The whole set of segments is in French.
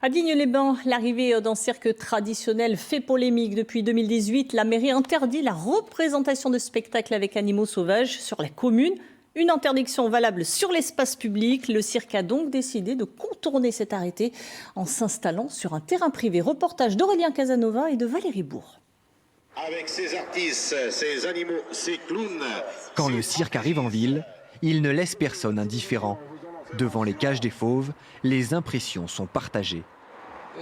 À Digne-les-Bains, l'arrivée d'un cirque traditionnel fait polémique. Depuis 2018, la mairie interdit la représentation de spectacles avec animaux sauvages sur la commune. Une interdiction valable sur l'espace public. Le cirque a donc décidé de contourner cet arrêté en s'installant sur un terrain privé. Reportage d'Aurélien Casanova et de Valérie Bourg. Avec ses artistes, ses animaux, ses clowns. Quand le cirque arrive en ville, il ne laisse personne indifférent. Devant les cages des fauves, les impressions sont partagées.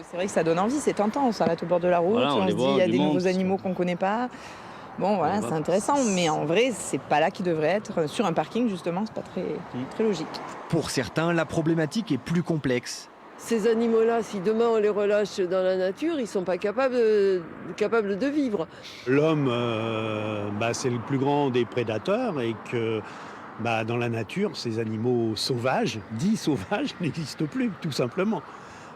C'est vrai que ça donne envie, c'est tentant, on s'arrête au bord de la route, Voilà, on se dit il y a des monde, nouveaux animaux qu'on ne connaît pas. Bon voilà, c'est intéressant, mais en vrai, c'est pas là qu'ils devraient être. Sur un parking justement, c'est pas très logique. Pour certains, la problématique est plus complexe. Ces animaux-là, si demain on les relâche dans la nature, ils ne sont pas capables de vivre. L'homme, c'est le plus grand des prédateurs et que dans la nature, ces animaux sauvages, dits sauvages, n'existent plus, tout simplement.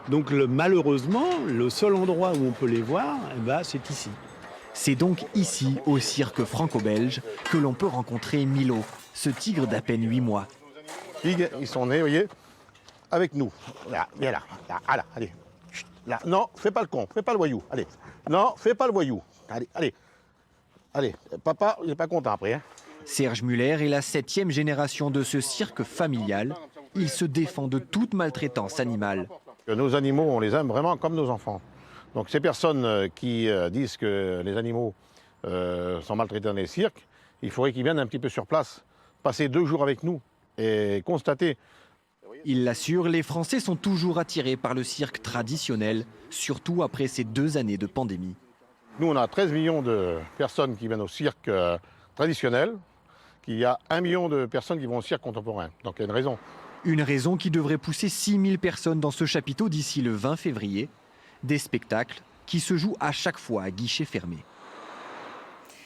Donc malheureusement, le seul endroit où on peut les voir, c'est ici. C'est donc ici, au cirque franco-belge, que l'on peut rencontrer Milo, ce tigre d'à peine 8 mois. Ils sont nés, vous voyez, avec nous. Là, viens là, allez. Chut, là, non, fais pas le con, fais pas le voyou, allez. Non, fais pas le voyou. Allez, papa, il n'est pas content après. Hein. Serge Muller est la 7e génération de ce cirque familial. Il se défend de toute maltraitance animale. Nos animaux, on les aime vraiment comme nos enfants. Donc ces personnes qui disent que les animaux sont maltraités dans les cirques, il faudrait qu'ils viennent un petit peu sur place, passer 2 jours avec nous et constater. Il l'assure, les Français sont toujours attirés par le cirque traditionnel, surtout après ces 2 années de pandémie. Nous, on a 13 millions de personnes qui viennent au cirque traditionnel, qu'il y a 1 million de personnes qui vont au cirque contemporain. Donc il y a une raison. Une raison qui devrait pousser 6000 personnes dans ce chapiteau d'ici le 20 février. Des spectacles qui se jouent à chaque fois à guichet fermé.